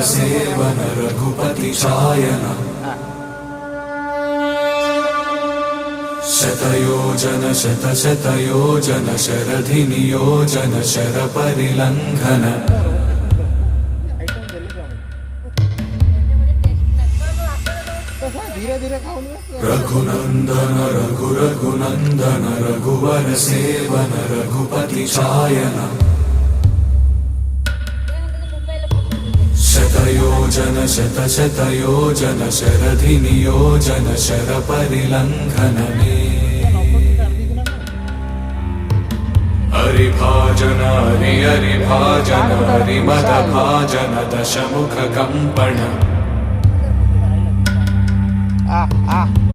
seven Raghupati Shayan शतयोजन शतशतयोजन शरधि नियोजन sir परिलंघन Raghunandan Raghunandan रघुवर seven Raghupati Shayan शतयोजन शतशतयोजन शरधि नियोजन sir परिलंघन हरिभाजन हरिभाजन हरिमद भाजन दशमुख कंपन